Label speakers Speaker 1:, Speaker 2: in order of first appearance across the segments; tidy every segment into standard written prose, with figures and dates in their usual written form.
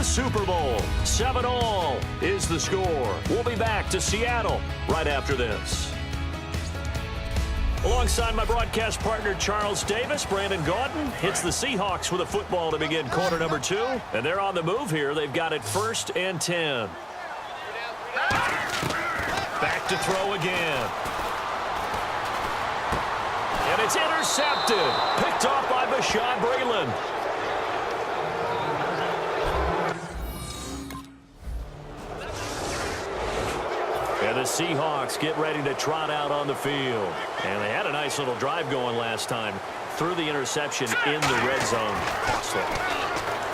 Speaker 1: the Super Bowl. 7-all is the score. We'll be back to Seattle right after this. Alongside my broadcast partner, Charles Davis, Brandon Gaudin hits the Seahawks with a football to begin quarter number 2. And they're on the move here. They've got it 1st and 10. Back to throw again. And it's intercepted. Picked off by Bashaud Breeland. And the Seahawks get ready to trot out on the field. And they had a nice little drive going last time. Threw the interception in the red zone. Costly.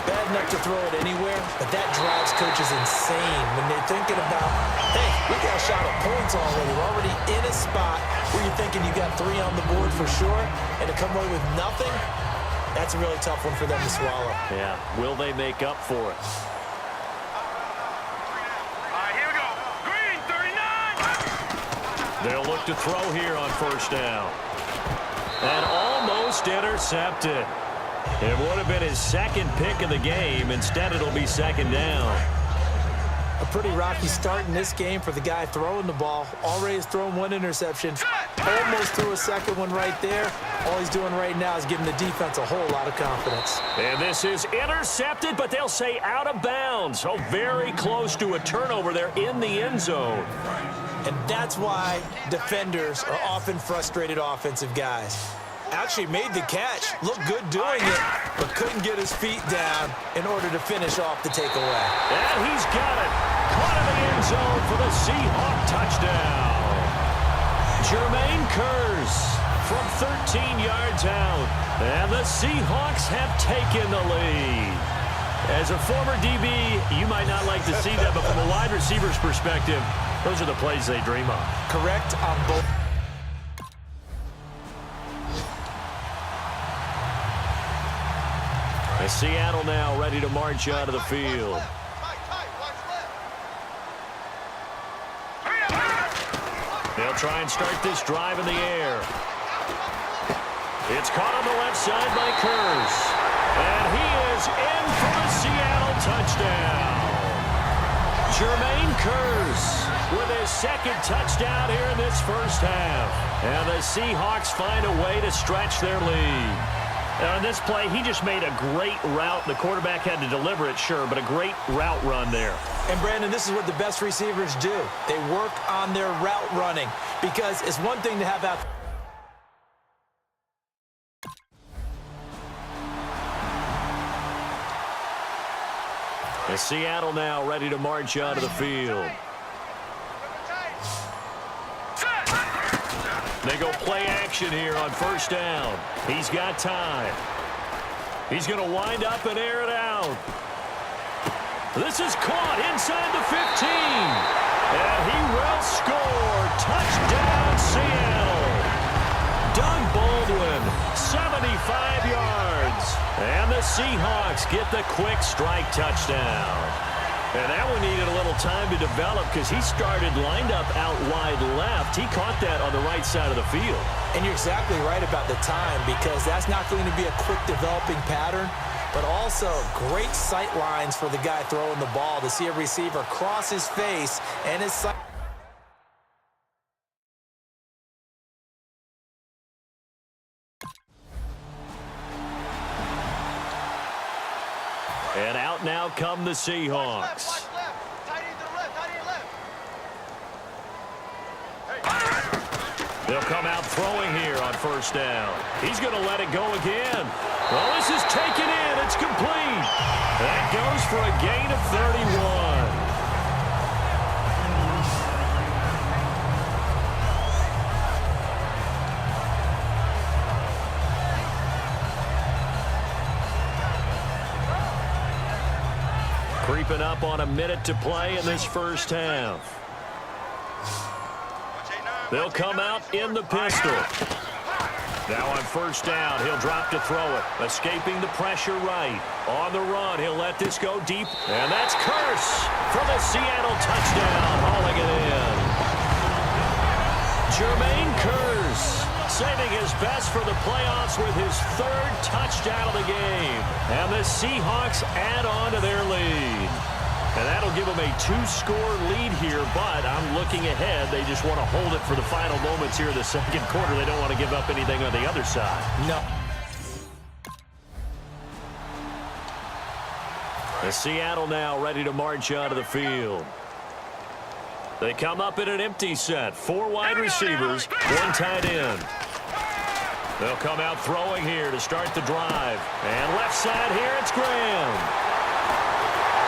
Speaker 2: Bad enough to throw it anywhere, but that drives coaches insane when they're thinking about, hey, we got a shot at points already. We're already in a spot where you're thinking you got 3 on the board for sure, and to come away with nothing, that's a really tough one for them to swallow.
Speaker 1: Yeah, will they make up for it? They'll look to throw here on 1st down. And almost intercepted. It would have been his 2nd pick of the game. Instead, it'll be 2nd down.
Speaker 2: A pretty rocky start in this game for the guy throwing the ball. Already has thrown 1 interception. Almost threw a 2nd one right there. All he's doing right now is giving the defense a whole lot of confidence.
Speaker 1: And this is intercepted, but they'll say out of bounds. So very close to a turnover there in the end zone.
Speaker 2: And that's why defenders are often frustrated offensive guys. Actually made the catch, looked good doing it, but couldn't get his feet down in order to finish off the takeaway.
Speaker 1: And he's got it. Caught in the end zone for the Seahawk touchdown. Jermaine Kearse from 13 yards out. And the Seahawks have taken the lead. As a former DB, you might not like to see that, but from a wide receiver's perspective, those are the plays they dream of.
Speaker 2: Correct on both.
Speaker 1: As Seattle now ready to march out of the field. They'll try and start this drive in the air. It's caught on the left side by Kearse. And he is in for the Seattle touchdown. Jermaine Kearse with his 2nd touchdown here in this 1st half. And the Seahawks find a way to stretch their lead. Now in this play, he just made a great route. The quarterback had to deliver it, sure, but a great route run there.
Speaker 2: And Brandon, this is what the best receivers do. They work on their route running because it's one thing to have that.
Speaker 1: As Seattle now ready to march out of the field. They go play action here on 1st down. He's got time. He's going to wind up and air it out. This is caught inside the 15. And he will score. Touchdown, Seattle. Doug Baldwin, 75 yards. And the Seahawks get the quick strike touchdown. And that one needed a little time to develop because he started lined up out wide left. He caught that on the right side of the field.
Speaker 2: And you're exactly right about the time because that's not going to be a quick developing pattern, but also great sight lines for the guy throwing the ball to see a receiver cross his face and his sight.
Speaker 1: And out now come the Seahawks. They'll come out throwing here on 1st down. He's going to let it go again. Well, this is taken in. It's complete. That goes for a gain of 31. Creeping up on a minute to play in this 1st half. They'll come out in the pistol. Now on 1st down, he'll drop to throw it. Escaping the pressure right. On the run, he'll let this go deep. And that's Kearse for the Seattle touchdown, hauling it in. Jermaine Kearse saving his best for the playoffs with his 3rd touchdown of the game. And the Seahawks add on to their lead. give them a 2-score lead here, but I'm looking ahead. They just want to hold it for the final moments here in the second quarter. They don't want to give up anything on the other side.
Speaker 2: No.
Speaker 1: The Seattle now ready to march out of the field. They come up in an empty set. 4 wide receivers, 1 tight end. They'll come out throwing here to start the drive. And left side here, it's Graham.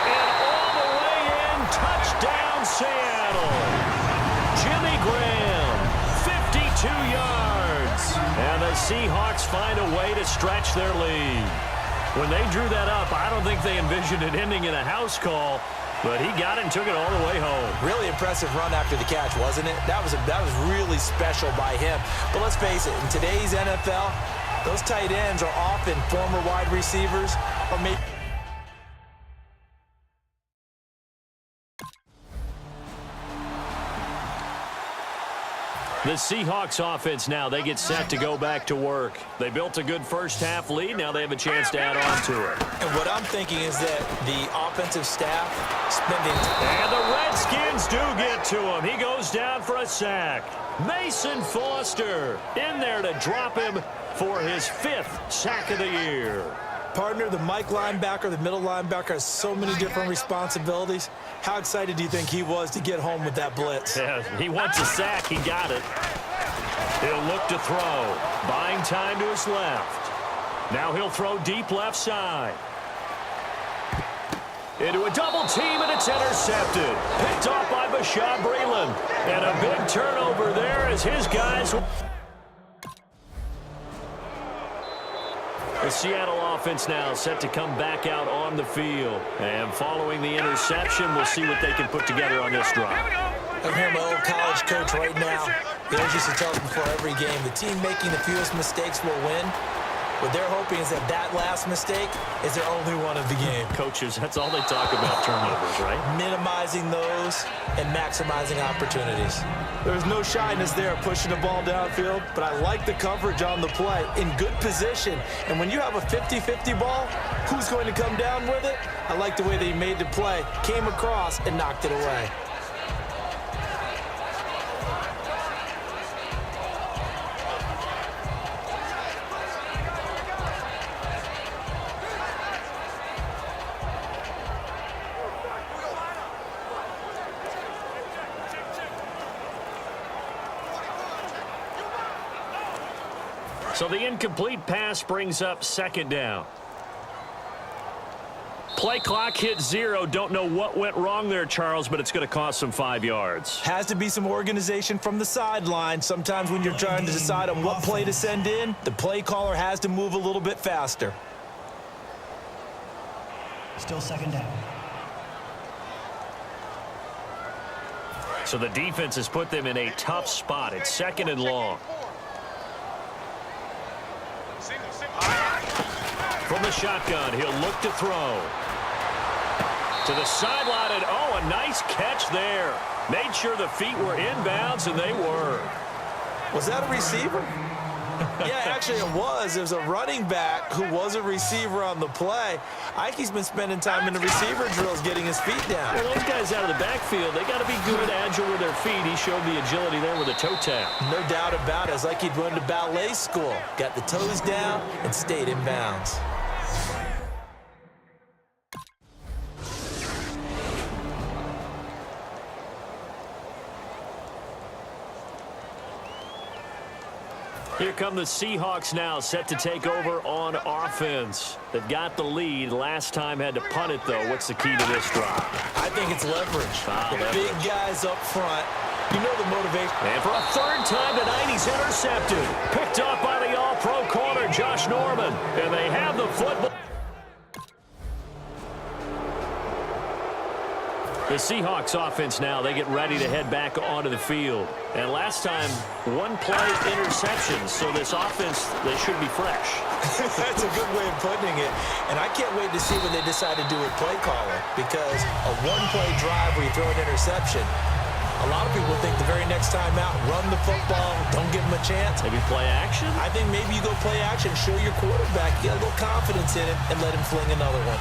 Speaker 1: And all the way in, touchdown Seattle. Jimmy Graham, 52 yards. And the Seahawks find a way to stretch their lead. When they drew that up, I don't think they envisioned it ending in a house call, but he got it and took it all the way home.
Speaker 2: Really impressive run after the catch, wasn't it? That was really special by him. But let's face it, in today's NFL, those tight ends are often former wide receivers or maybe...
Speaker 1: The Seahawks offense now, they get set to go back to work. They built a good first-half lead. Now they have a chance to add on to it.
Speaker 2: And what I'm thinking is that the offensive staff spending...
Speaker 1: And the Redskins do get to him. He goes down for a sack. Mason Foster in there to drop him for his 5th sack of the year.
Speaker 2: Partner, the Mike linebacker, the middle linebacker has so many different responsibilities. How excited do you think he was to get home with that blitz?
Speaker 1: Yeah, he wants a sack. He got it. He'll look to throw. Buying time to his left. Now he'll throw deep left side. Into a double team, and it's intercepted. Picked off by Bashaud Breeland. And a big turnover there as his guys... The Seattle offense now set to come back out on the field. And following the interception, we'll see what they can put together on this drive.
Speaker 2: I'm here, my old college coach right now. He always used to tell us before every game, the team making the fewest mistakes will win. What they're hoping is that last mistake is their only one of the game.
Speaker 1: Coaches, that's all they talk about, turnovers, right?
Speaker 2: Minimizing those and maximizing opportunities. There's no shyness there pushing the ball downfield, but I like the coverage on the play. In good position. And when you have a 50-50 ball, who's going to come down with it? I like the way they made the play, came across, and knocked it away.
Speaker 1: So the incomplete pass brings up 2nd down. Play clock hit 0. Don't know what went wrong there, Charles, but it's going to cost them 5 yards.
Speaker 2: Has to be some organization from the sideline. Sometimes when you're trying to decide on what play to send in, the play caller has to move a little bit faster.
Speaker 3: Still 2nd down.
Speaker 1: So the defense has put them in a tough spot. It's 2nd and long. From the shotgun, he'll look to throw. To the sideline, and oh, a nice catch there. Made sure the feet were inbounds, and they were.
Speaker 2: Was that a receiver? Yeah, actually it was. It was a running back who was a receiver on the play. Ike's been spending time in the receiver drills getting his feet down.
Speaker 1: Well, those guys out of the backfield, they got to be good, agile with their feet. He showed the agility there with a toe tap.
Speaker 2: No doubt about it. It's like he'd run to ballet school. Got the toes down and stayed in bounds.
Speaker 1: Here come the Seahawks now, set to take over on offense. They've got the lead. Last time had to punt it, though. What's the key to this drive?
Speaker 2: I think it's leverage. Big guys up front. You know the motivation.
Speaker 1: And for a 3rd time tonight, he's intercepted. Picked up by the all-pro corner, Josh Norman. And they have the football. The Seahawks offense now, they get ready to head back onto the field. And last time, 1-play interception. So this offense, they should be fresh.
Speaker 2: That's a good way of putting it. And I can't wait to see what they decide to do with play caller. Because a 1-play drive where you throw an interception, a lot of people think the very next time out, run the football, don't give them a chance.
Speaker 1: Maybe play action?
Speaker 2: I think maybe you go play action, show your quarterback, get a little confidence in him, and let him fling another one.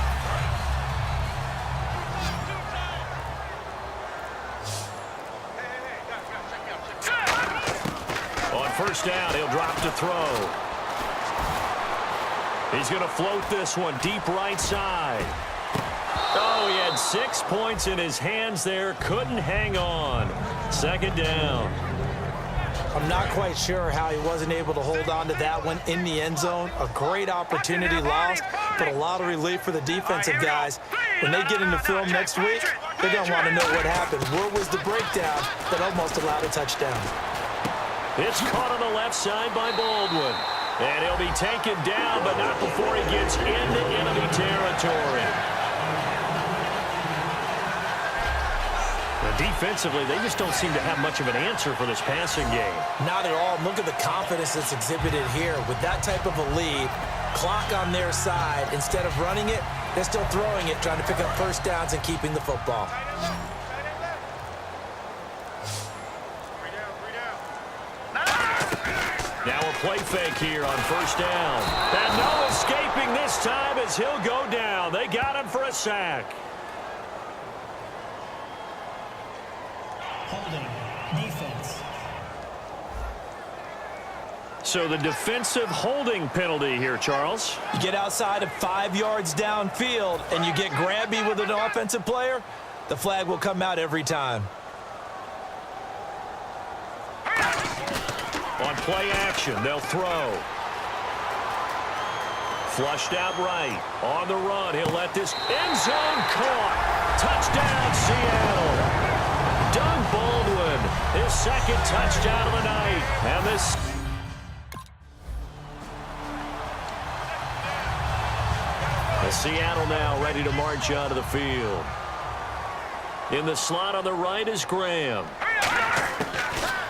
Speaker 1: first down. He'll drop to throw. He's going to float this one deep right side. Oh, he had 6 points in his hands there. Couldn't hang on. Second down.
Speaker 2: I'm not quite sure how he wasn't able to hold on to that one in the end zone. A great opportunity lost, but a lot of relief for the defensive guys. When they get into film next week, they're going to want to know what happened. Where was the breakdown that almost allowed a touchdown?
Speaker 1: It's caught on the left side by Baldwin. And he'll be taken down, but not before he gets into enemy territory. Defensively, they just don't seem to have much of an answer for this passing game.
Speaker 2: Not at all. Look at the confidence that's exhibited here. With that type of a lead, clock on their side, instead of running it, they're still throwing it, trying to pick up first downs and keeping the football.
Speaker 1: Now a play fake here on first down. And no escaping this time as he'll go down. They got him for a sack.
Speaker 3: Holding. Defense.
Speaker 1: So the defensive holding penalty here, Charles.
Speaker 2: You get outside of 5 yards downfield and you get grabby with an offensive player, the flag will come out every time.
Speaker 1: On play action, they'll throw. Flushed out right. On the run, he'll let this end zone caught. Touchdown, Seattle. Doug Baldwin, his second touchdown of the night. And this... Seattle now ready to march out of the field. In the slot on the right is Graham.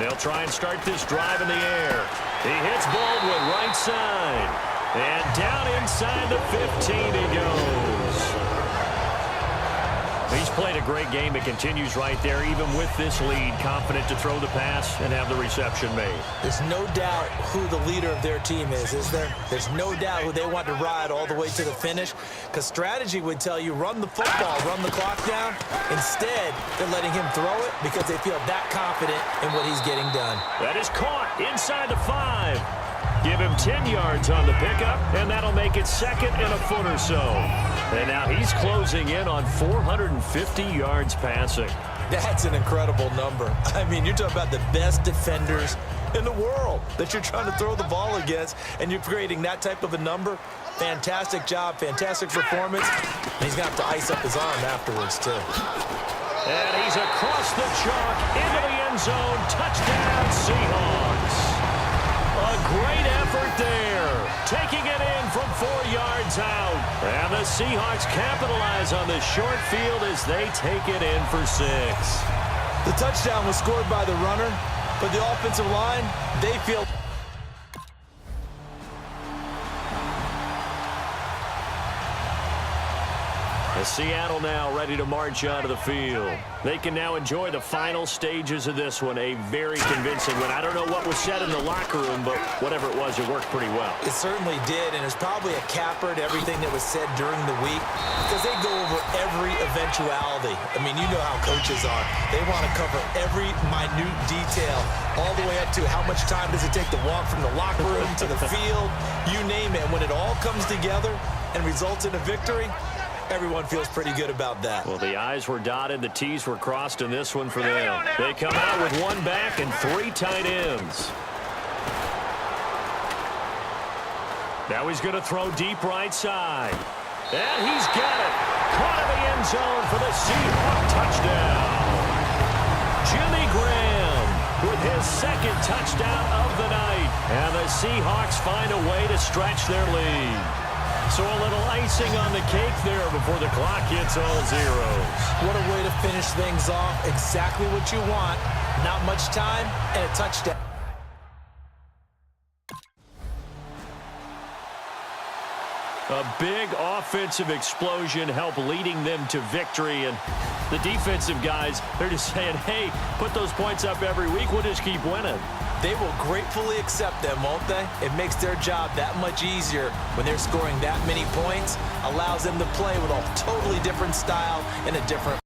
Speaker 1: They'll try and start this drive in the air. He hits Baldwin right side. And down inside the 15 he goes. He's played a great game. It continues right there, even with this lead, confident to throw the pass and have the reception made.
Speaker 2: There's no doubt who the leader of their team is there? There's no doubt who they want to ride all the way to the finish, because strategy would tell you run the football, run the clock down. Instead, they're letting him throw it because they feel that confident in what he's getting done.
Speaker 1: That is caught inside the 5. Give him 10 yards on the pickup, and that'll make it second and a foot or so. And now he's closing in on 450 yards passing.
Speaker 2: That's an incredible number. I mean, you're talking about the best defenders in the world that you're trying to throw the ball against, and you're creating that type of a number. Fantastic job, fantastic performance. And he's going to have to ice up his arm afterwards, too.
Speaker 1: And he's across the chalk into the end zone. Touchdown, Seahawks. A great effort there, taking it in from 4 yards out. And the Seahawks capitalize on this short field as they take it in for 6.
Speaker 2: The touchdown was scored by the runner, but the offensive line, they feel...
Speaker 1: Seattle now ready to march out of the field. They can now enjoy the final stages of this one. A very convincing one. I don't know what was said in the locker room, but whatever it was, it worked pretty well.
Speaker 2: It certainly did, and it's probably a capper to everything that was said during the week, because they go over every eventuality. I mean, you know how coaches are. They want to cover every minute detail, all the way up to how much time does it take to walk from the locker room to the field, you name it. When it all comes together and results in a victory, everyone feels pretty good about that.
Speaker 1: Well, the I's were dotted, the T's were crossed in this one for them. They come out with 1 back and 3 tight ends. Now he's going to throw deep right side. And he's got it. Caught in the end zone for the Seahawks touchdown. Jimmy Graham with his second touchdown of the night. And the Seahawks find a way to stretch their lead. So a little icing on the cake there before the clock hits all zeros.
Speaker 2: What a way to finish things off. Exactly what you want. Not much time and a touchdown.
Speaker 1: A big offensive explosion helped leading them to victory. And the defensive guys, they're just saying, hey, put those points up every week. We'll just keep winning.
Speaker 2: They will gratefully accept them, won't they? It makes their job that much easier when they're scoring that many points. Allows them to play with a totally different style and a different